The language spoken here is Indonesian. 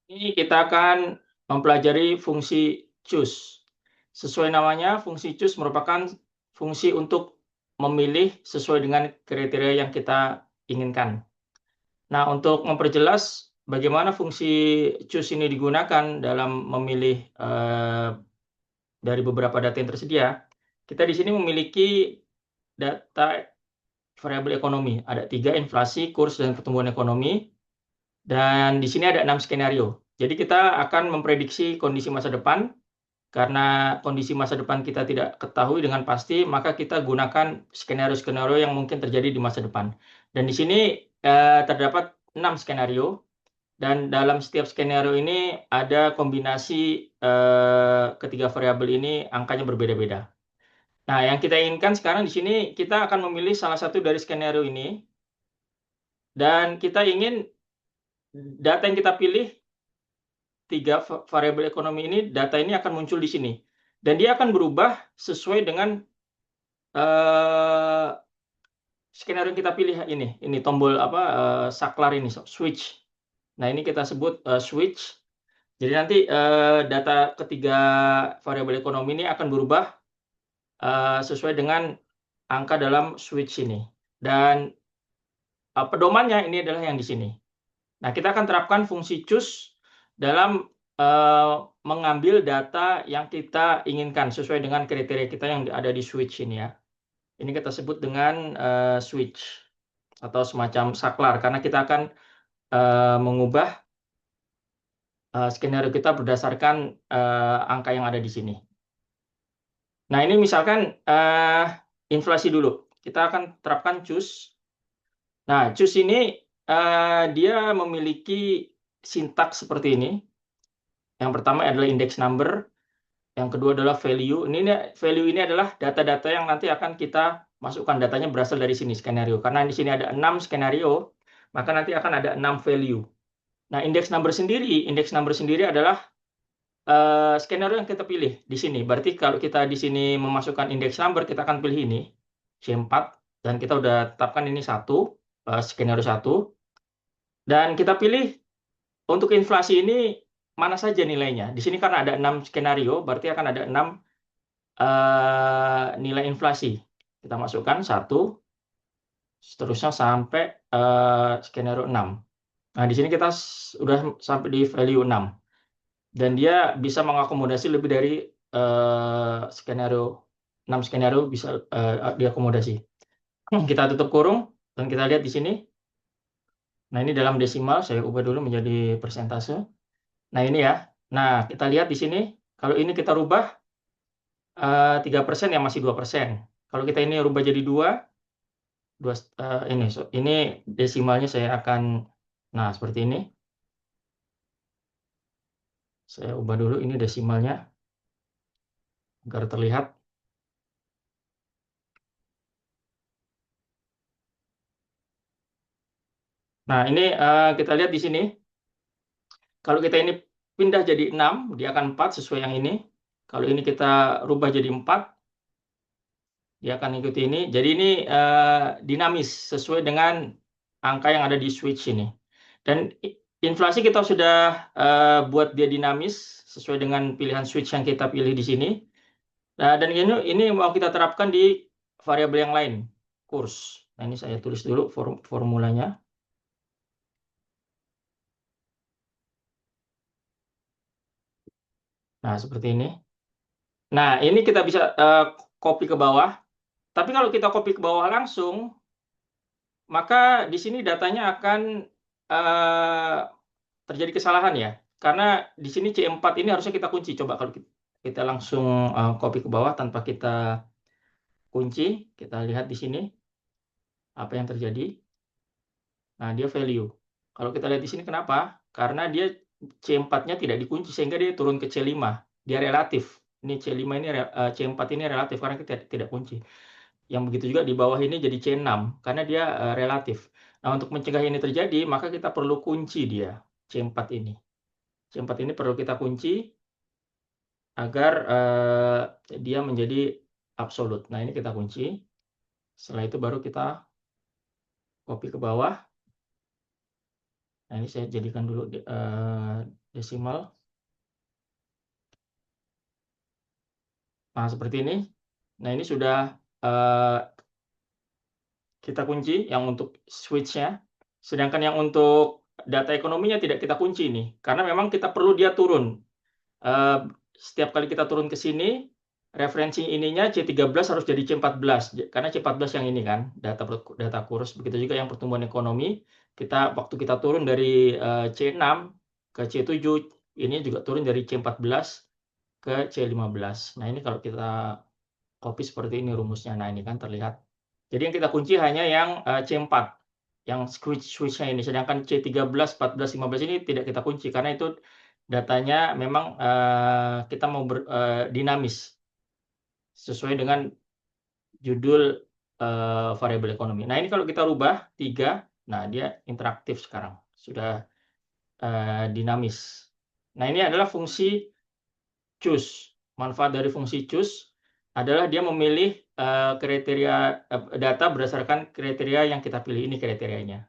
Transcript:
Ini kita akan mempelajari fungsi choose. Sesuai namanya, fungsi choose merupakan fungsi untuk memilih sesuai dengan kriteria yang kita inginkan. Nah, untuk memperjelas bagaimana fungsi choose ini digunakan dalam memilih dari beberapa data yang tersedia, kita di sini memiliki data variabel ekonomi. Ada 3, inflasi, kurs, dan pertumbuhan ekonomi. Dan di sini ada 6 skenario. Jadi kita akan memprediksi kondisi masa depan. Karena kondisi masa depan kita tidak ketahui dengan pasti, maka kita gunakan skenario-skenario yang mungkin terjadi di masa depan. Dan di sini terdapat 6 skenario. Dan dalam setiap skenario ini ada kombinasi ketiga variabel ini angkanya berbeda-beda. Nah, yang kita inginkan sekarang di sini kita akan memilih salah satu dari skenario ini dan kita ingin data yang kita pilih 3 variabel ekonomi ini, data ini akan muncul di sini. Dan dia akan berubah sesuai dengan skenario yang kita pilih ini. Ini tombol saklar ini, switch. Nah, ini kita sebut switch. Jadi nanti data ketiga variabel ekonomi ini akan berubah sesuai dengan angka dalam switch ini. Dan pedomannya ini adalah yang di sini. Nah, kita akan terapkan fungsi choose dalam mengambil data yang kita inginkan sesuai dengan kriteria kita yang ada di switch ini ya. Ini kita sebut dengan switch atau semacam saklar karena kita akan mengubah skenario kita berdasarkan angka yang ada di sini. Nah, ini misalkan inflasi dulu. Kita akan terapkan choose. Nah, choose ini dia memiliki sintaks seperti ini. Yang pertama adalah index number, yang kedua adalah value. Value ini adalah data-data yang nanti akan kita masukkan, datanya berasal dari sini skenario. Karena di sini ada 6 skenario, maka nanti akan ada 6 value. Nah, index number sendiri adalah skenario yang kita pilih di sini. Berarti kalau kita di sini memasukkan index number, kita akan pilih ini C4 dan kita udah tetapkan ini skenario 1. Dan kita pilih untuk inflasi ini mana saja nilainya. Di sini karena ada 6 skenario, berarti akan ada 6 nilai inflasi. Kita masukkan 1, seterusnya sampai skenario 6. Nah, di sini kita sudah sampai di value 6. Dan dia bisa mengakomodasi lebih dari skenario 6 skenario bisa diakomodasi. Kita tutup kurung dan kita lihat di sini. Nah, ini dalam desimal, saya ubah dulu menjadi persentase. Nah, ini ya. Nah, kita lihat di sini, kalau ini kita rubah 3% ya masih 2%. Kalau kita ini rubah jadi 2, ini desimalnya saya akan, nah seperti ini. Saya ubah dulu ini desimalnya agar terlihat. Nah, ini kita lihat di sini. Kalau kita ini pindah jadi 6, dia akan 4 sesuai yang ini. Kalau ini kita rubah jadi 4, dia akan ikuti ini. Jadi ini dinamis sesuai dengan angka yang ada di switch ini. Dan inflasi kita sudah buat dia dinamis sesuai dengan pilihan switch yang kita pilih di sini. Nah, dan ini mau kita terapkan di variabel yang lain, kurs. Nah, ini saya tulis dulu formulanya. Nah, seperti ini. Nah, ini kita bisa copy ke bawah. Tapi kalau kita copy ke bawah langsung, maka di sini datanya akan eh, terjadi kesalahan ya. Karena di sini C4 ini harusnya kita kunci. Coba kalau kita langsung copy ke bawah tanpa kita kunci, kita lihat di sini apa yang terjadi. Nah, dia value. Kalau kita lihat di sini kenapa? Karena dia C4-nya tidak dikunci sehingga dia turun ke C5. Dia relatif. Ini C5 ini C4 ini relatif karena kita tidak kunci. Yang begitu juga di bawah ini jadi C6 karena dia relatif. Nah, untuk mencegah ini terjadi, maka kita perlu kunci dia C4 ini. C4 ini perlu kita kunci agar dia menjadi absolut. Nah, ini kita kunci. Setelah itu baru kita copy ke bawah. Nah, ini saya jadikan dulu desimal. Nah, seperti ini. Nah, ini sudah kita kunci yang untuk switch-nya. Sedangkan yang untuk data ekonominya tidak kita kunci nih, karena memang kita perlu dia turun. Setiap kali kita turun ke sini, referensi ininya C13 harus jadi C14, karena C14 yang ini kan, data kurs. Begitu juga yang pertumbuhan ekonomi, waktu kita turun dari C6 ke C7, ini juga turun dari C14 ke C15. Nah, ini kalau kita copy seperti ini rumusnya. Nah, ini kan terlihat. Jadi yang kita kunci hanya yang C4, yang switch-nya ini. Sedangkan C13, 14, 15 ini tidak kita kunci karena itu datanya memang kita mau dinamis sesuai dengan judul variabel ekonomi. Nah, ini kalau kita rubah 3, nah dia interaktif sekarang. Sudah dinamis. Nah, ini adalah fungsi choose. Manfaat dari fungsi choose adalah dia memilih kriteria data berdasarkan kriteria yang kita pilih. Ini kriterianya.